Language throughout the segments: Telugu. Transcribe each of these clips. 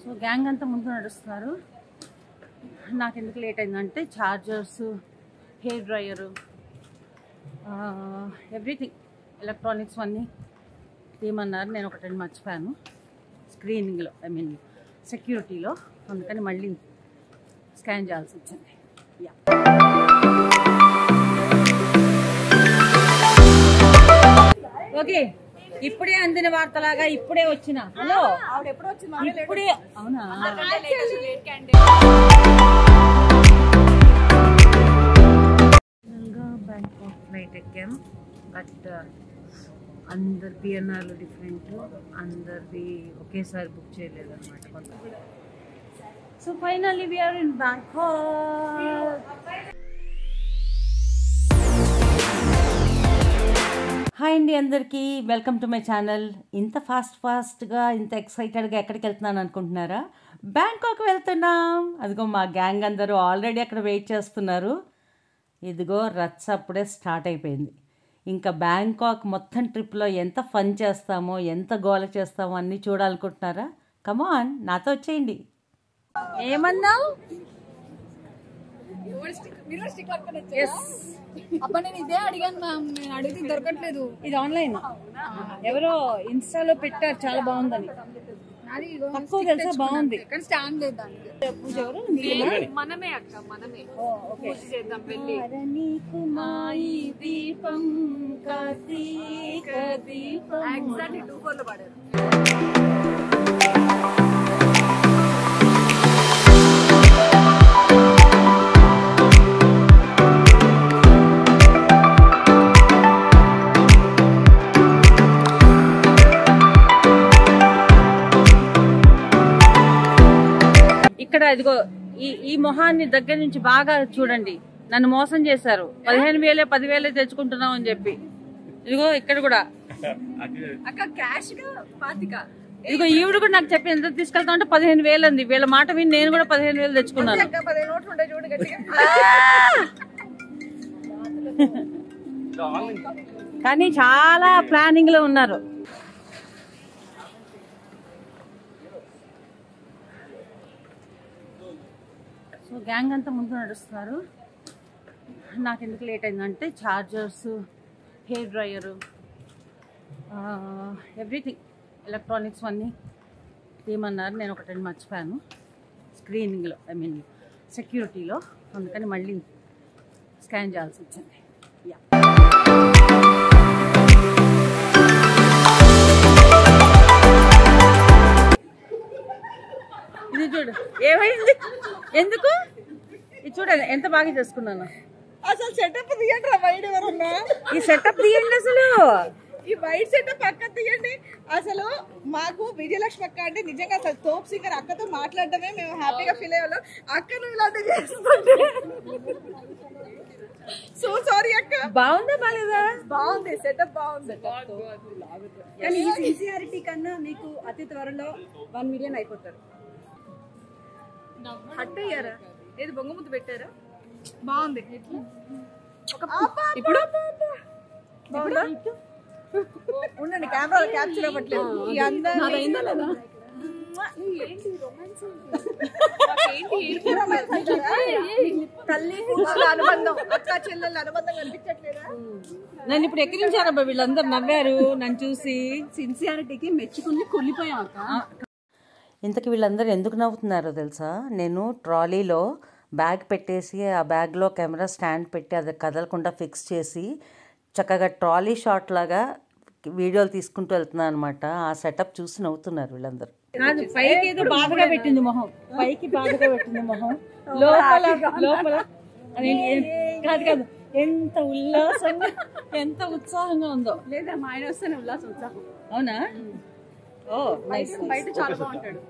సో గ్యాంగ్ అంతా ముందు నడుస్తున్నారు. నాకు ఎందుకు లేట్ అయిందంటే chargers, hair dryer, everything electronics అన్నీ తీయమన్నారు. నేను ఒకటి మర్చిపోయాను స్క్రీనింగ్లో, సెక్యూరిటీలో. అందుకని మళ్ళీ స్కాన్ చేయాల్సి వచ్చింది. ఓకే, ఇప్పుడే అందిన వార్తలాగా ఇప్పుడే వచ్చిన. హలో, ఇప్పుడే. అవునా? Bangkok flight ఎక్కాం. బట్ అందరి పిఎన్ఆర్లు డిఫరెంట్, అందరిది ఒకేసారి బుక్ చేయలేదు అనమాట కొంత. So finally we are in Bangkok. Hi అండి అందరికీ, వెల్కమ్ టు మై ఛానల్. ఇంత ఫాస్ట్గా ఇంత ఎక్సైటెడ్గా ఎక్కడికి వెళ్తున్నాను అనుకుంటున్నారా? బ్యాంకాక్ వెళ్తున్నాం. అదిగో మా గ్యాంగ్ అందరూ ఆల్రెడీ అక్కడ వెయిట్ చేస్తున్నారు. ఇదిగో రచ్చ అప్పుడే స్టార్ట్ అయిపోయింది. ఇంకా బ్యాంకాక్ మొత్తం ట్రిప్లో ఎంత ఫన్ చేస్తామో, ఎంత గోల చేస్తామో అన్నీ చూడాలనుకుంటున్నారా? కమాన్, నాతో వచ్చేయండి. ఏమన్నావు? అబ్బా నేను ఇదే అడిగాను మ్యామ్, నేను అడిగితే దొరకట్లేదు. ఇది ఆన్లైన్, ఎవరో ఇన్స్టాలో పెట్టారు, చాలా బాగుందని. తక్కువ తెలుసా? బాగుంది. స్టాండ్ లేదు దానికి. పూజ ఎవరు? మనమే అక్క, మనమే పూజ చేద్దాం వెళ్ళి. ఎగ్జాక్ట్లీ 2-4 లో పడారు. ఇక్కడ ఇదిగో ఈ మొహాన్ని దగ్గర నుంచి బాగా చూడండి. నన్ను మోసం చేశారు. 15,000 10,000 తెచ్చుకుంటున్నాం అని చెప్పి. ఇదిగో ఇక్కడ కూడా అక్క క్యాష్ గా 25. ఇదిగో ఈవిడ కూడా నాకు చెప్పి ఎంత తీసుకెళ్తా అంటే 15,000 అంది. వీళ్ళ మాట విని నేను కూడా 15,000 తెచ్చుకున్నాను. కానీ చాలా ప్లానింగ్ లో ఉన్నారు. సో గ్యాంగ్ అంతా ముందు నడుస్తున్నారు. నాకు ఎందుకు లేట్ అయిందంటే chargers, hair dryer, everything electronics అన్నీ తీయమన్నారు. నేను ఒకటి మర్చిపోయాను స్క్రీనింగ్లో, సెక్యూరిటీలో. అందుకని మళ్ళీ స్కాన్ చేయాల్సి వచ్చింది. ఇది చూడు, ఏమైంది? ఎందుకు? ఇది చూడండి ఎంత బాగా చేసుకున్నాను. అసలు సెటప్ తీయండి రా, వైడ్ ఎవరన్నా ఈ సెటప్ తీయండి. అసలు ఈ వైట్ సెటప్ పక్క తీయండి. అసలు మాకు విజయలక్ష్మి అక్క అంటే నిజంగా అసలు తోప్ సింగర్. అక్కతో మాట్లాడటమే మేము హ్యాపీగా ఫీల్ అయ్యేవాళ్ళం. అక్కను ఇలాంటి చేస్తుంటే సో సారీ అక్క. బాగుందా బాలేదా? బాగుంది, సెటప్ బాగుంది. కానీ ఈ సిన్సియారిటీ కన్నా మీకు అతి త్వరలో 1 మిలియన్ అయిపోతారు. హట్ అయ్యారా? ఏది బొంగ ముద్దు పెట్టారా? బాగుంది. ఇప్పుడు బాగుందా? ఉండండి, కెమెరా క్యాప్చర్ అవ్వట్లేదు. ఈ అందరూ తల్లి కూతుళ్ళ అనుబంధం, అక్క చెల్లెళ్ళ అనుబంధం కనిపించట్లేదా? నన్ను ఇప్పుడు ఎక్కిరించారబ్బా వీళ్ళందరూ. నవ్వారు నన్ను చూసి. సిన్సియారిటీకి మెచ్చుకుని కుళ్ళిపోయాం అక్క. ఇంతకు వీళ్ళందరూ ఎందుకు నవ్వుతున్నారో తెలుసా? నేను ట్రాలీలో బ్యాగ్ పెట్టేసి ఆ బ్యాగ్లో కెమెరా స్టాండ్ పెట్టి అది కదలకుండా ఫిక్స్ చేసి చక్కగా ట్రాలీ షాట్ లాగా వీడియోలు తీసుకుంటూ వెళ్తున్నాను అనమాట. ఆ సెటప్ చూసి నవ్వుతున్నారు వీళ్ళందరూ. కాదు, పైకి ఏదో బాధగా పెట్టింది మొహం, పైకి బాధగా పెట్టింది మొహం, లోపల లోపల కాదు కాదు ఎంత ఉల్లాసంగా, ఎంత ఉత్సాహంగా ఉందో. లేదా మా ఆయన వస్తేనే ఉల్లాసం, ఉత్సాహం. అవునా? ఓ నైస్. బయట చాలా బాగుంటాడు,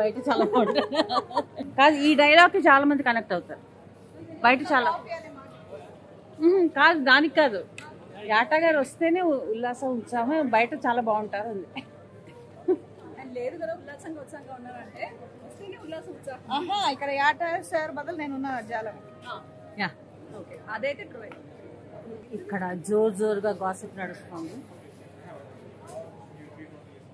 బయట చాలా బాగుంటాడు. కాదు, ఈ డైలాగ్ కి చాలా మంది కనెక్ట్ అవుతారు. బయట చాలా కాదు, దానికి కాదు, యాటా గారు వస్తేనే ఉల్లాసం ఉత్సాహం, బయట చాలా బాగుంటారు ఉంది. లేదు కదా, ఉల్లాసంగా ఉత్సాహంగా ఉన్నారంటే వస్తేనే ఉల్లాసం ఉత్సాహం. ఆహా, ఇక్కడ యాట సార్ బదులు నేను ఉన్నా జాలం. యా, ఓకే, అదైతే ట్రూ. ఇక్కడ జోరుగా గాసిప్ నడుస్తుంది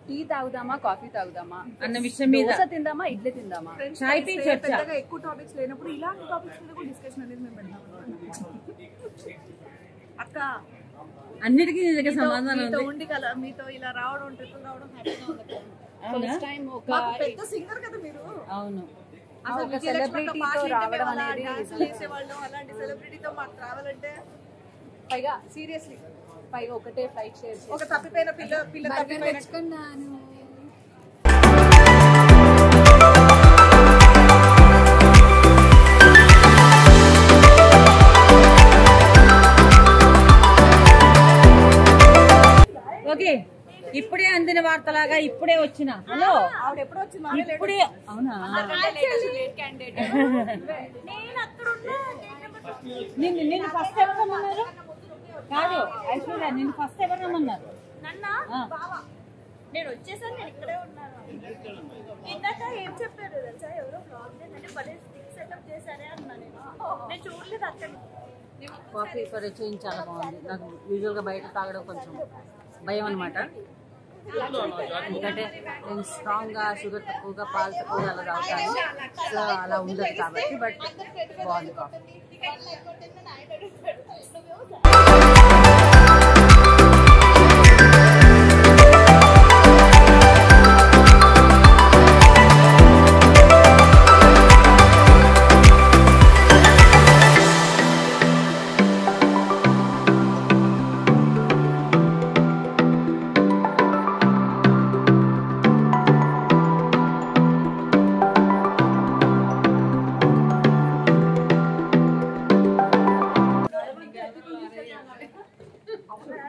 టీ తాగుదామా కాఫీ తాగుదామా అన్న విషయం మీద దోశ తిందామా ఇడ్లీ తిందామా చాయ్ పీ చర్చ. పెద్దగా ఎక్కువ టాపిక్స్ లేనప్పుడు ఇలాంటి టాపిక్స్ మీద కూడా డిస్కషన్ అనేది మేము పెడతాం. అక్క అన్నిటికీ నీ దగ్గర సమాధానం మీతో ఉంది. ఉండి కదా మీతో ఇలా రావడం ట్రిపుల్ రావడం హ్యాపీగా ఉంది. ఫస్ట్ టైం ఒక మాకు పెద్ద సింగర్ కదా మీరు. అవును అసలు ఒక విజయలక్ష్మితో సెలబ్రిటీతో పాటలు రావడం వినేవాళ్ళం, అనేది డాన్సులు చేసేవాళ్ళం. అలాంటి సెలబ్రిటీతో మాకు రావాలంటే పైగా సీరియస్లీ పైగా ఒకటే ఫ్లైట్ షేర్ ఒక తప్పిపోయిన పిల్ల తప్పిపోయిన తెచ్చుకున్నాను. ఓకే ఇప్పుడే అందిన వార్తలాగా ఇప్పుడే వచ్చిన హలో ఆవిడ ఎప్పుడు వచ్చింది ఇప్పుడే అవునా నిన్ను ఫస్ట్ ఎవరు రమ్మన్నారు కాదు ఐశ్వర్య నిన్ను ఫస్ట్ ఎవరు రమ్మన్నారు నేను వచ్చేసాను, నేను ఇక్కడే ఉన్నాను. ఇందాక ఏం చెప్పారు తెలుసా, ఎవరో బ్లాగ్ చేసి భలే సెటప్ చేశారే అన్నా. నేను చూడలేదు అక్కడ. కాఫీ పరిచయం చాలా బాగుంది. నాకు యూజువల్గా బయట తాగడం కొంచెం భయం అనమాట. ఎందుకంటే నేను స్ట్రాంగ్గా షుగర్ తక్కువగా పాలు తక్కువగా అలా తాగుతాను. సో అలా ఉండదు కాబట్టి బట్ బాగుంది కాఫీ.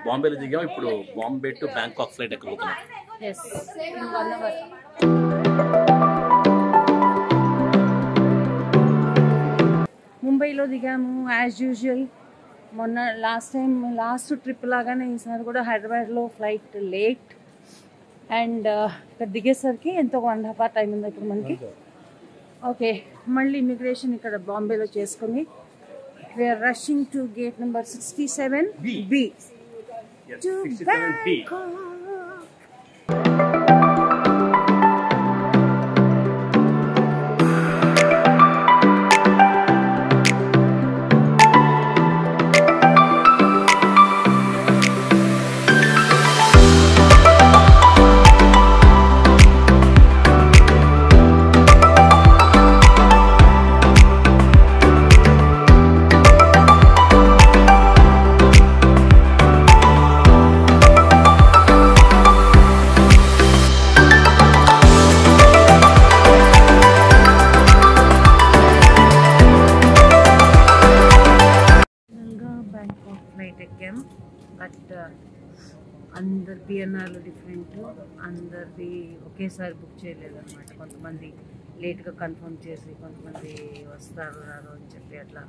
బాంబేలో దిగాం. ఇప్పుడు బాంబే టు బ్యాంకాక్ ఫ్లైట్ ఎక్కబోతున్నాం. ముంబైలో దిగాము యాజ్ యూజువల్. మొన్న లాస్ట్ ట్రిప్ లాగానే ఈసారి కూడా హైదరాబాద్లో ఫ్లైట్ లేట్. అండ్ ఇక్కడ దిగేసరికి ఎంతో 1.5 hour టైం ఉంది ఇప్పుడు మనకి. ఓకే మళ్ళీ ఇమిగ్రేషన్ ఇక్కడ బాంబేలో చేసుకుని we are rushing to gate number 67B. Yes, 67B. But అందరి పిఎన్ఆర్లు డిఫరెంట్. అందరిది ఒకేసారి బుక్ చేయలేదు అనమాట. కొంతమంది లేట్గా కన్ఫర్మ్ చేసి కొంతమంది వస్తారు రారు అని చెప్పి అట్లా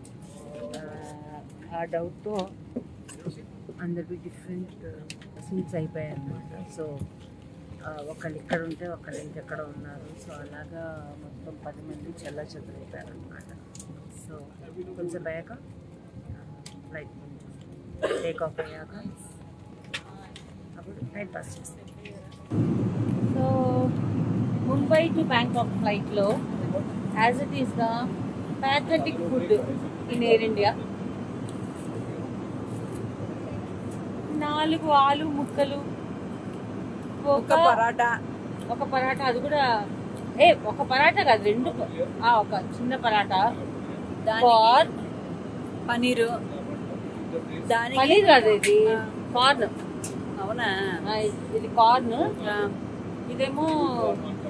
ఆ డౌట్తో అందరివి డిఫరెంట్ సీట్స్ అయిపోయాయి అన్నమాట. సో ఒకళ్ళు ఇక్కడ ఉంటే ఒకళ్ళు ఇంకెక్కడ ఉన్నారు. సో అలాగా మొత్తం 10 మంది చెల్లాచెదరైపోయారు అనమాట. సో కొంచెం అయ్యాక ఫ్లైట్ టేక్ ఆఫ్ అయ్యాక అప్పుడు టైం పాస్ చేస్తాం. సో ముంబై టు బ్యాంకాక్ ఫ్లైట్లో as it is the pathetic food in Air India. 4 ఆలు ముక్కలు, ఒక పరాటా, అది కూడా ఒక పరాటా కాదు 2, ఒక చిన్న పరాటా, పనీరు, పనీర్ కాదు ఇది కార్న్. అవునా? ఇది కార్న్, ఇదేమో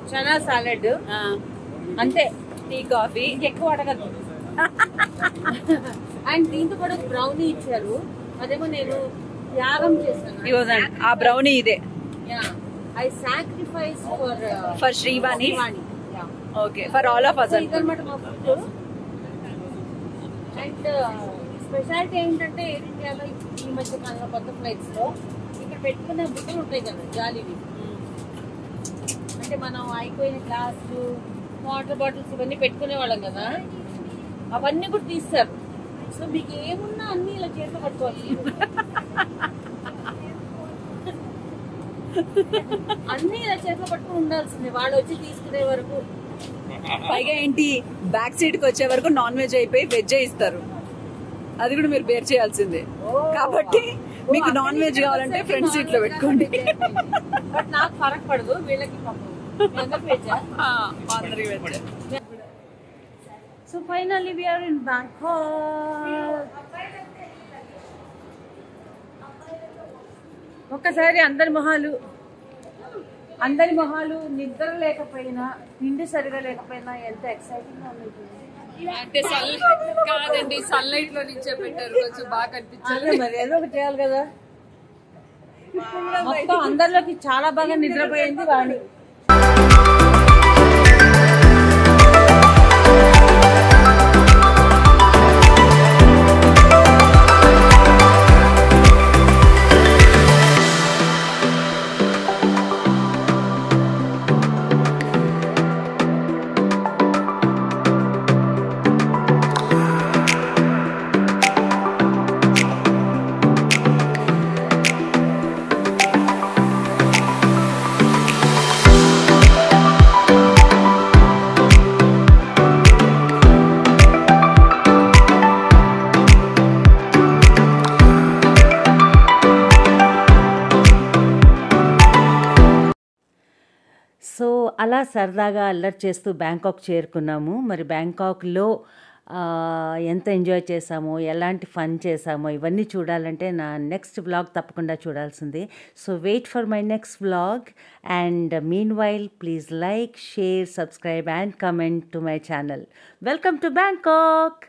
చనా సాలెడ్. అంతే, టీ కాఫీ ఇంకెక్కువ అడగద్దు. అండ్ దీంతో కూడా బ్రౌనీ ఇచ్చారు. అదేమో నేను త్యాగం చేశాను. ఆ బ్రౌనీ ఇదే. I sacrifice for Srivani. Okay, for all of us. ఇదన్నమాట మా ఫుడ్. అండ్ స్పెషాలిటీ ఏంటంటే ఎయిర్ ఇండియాలో ఈ మధ్య కాలంలో కొత్త ఫ్లైట్స్ లో ఇక్కడ పెట్టుకునే బుట్టలు ఉంటాయి కదా జాలీవి. అంటే మనం అయిపోయిన గ్లాసులు, వాటర్ బాటిల్స్ ఇవన్నీ పెట్టుకునే వాళ్ళం కదా, అవన్నీ కూడా తీస్తారు. సో మీకు ఏమున్నా అన్ని ఇలా చేతిలో పట్టుకోవాలి, అన్ని ఇలా చేతిలో పట్టుకుని ఉండాల్సిందే వాళ్ళు వచ్చి తీసుకునే వరకు. పైగా ఏంటి, బ్యాక్ సీట్ కి వచ్చే వరకు నాన్ వెజ్ అయిపోయి వెజ్ ఇస్తారు, అది కూడా మీరు బేర్ చేయాల్సిందే. కాబట్టి మీకు నాన్ వెజ్ కావాలంటే ఫ్రంట్ సీట్ లో పెట్టుకోండి. బట్ నాకు ఫరక్ పడదు, వీళ్ళకి అందరికి veg. So finally we are in Bangkok. ఒక్కసారి అందరి మొహాలు నిద్ర లేకపోయినా తిండి సరిగా లేకపోయినా ఎంత ఎక్సైటింగ్ గా ఉంటుంది. అంటే కాదండి, సన్లైట్ లో నుంచే పెట్టారు, కొంచెం బాగా కనిపించింది. మరి ఏదో ఒకటి చేయాలి కదా. మొత్తం అందరిలోకి చాలా బాగా నిద్రపోయింది వాణి. సో అలా సరదాగా అల్లరి చేస్తూ బ్యాంకాక్ చేరుకున్నాము. మరి బ్యాంకాక్లో ఎంత ఎంజాయ్ చేసామో, ఎలాంటి ఫన్ చేసామో ఇవన్నీ చూడాలంటే నా నెక్స్ట్ వ్లాగ్ తప్పకుండా చూడాల్సిందే. So wait for my next vlog and meanwhile please like, share, subscribe and comment to my channel. Welcome to Bangkok.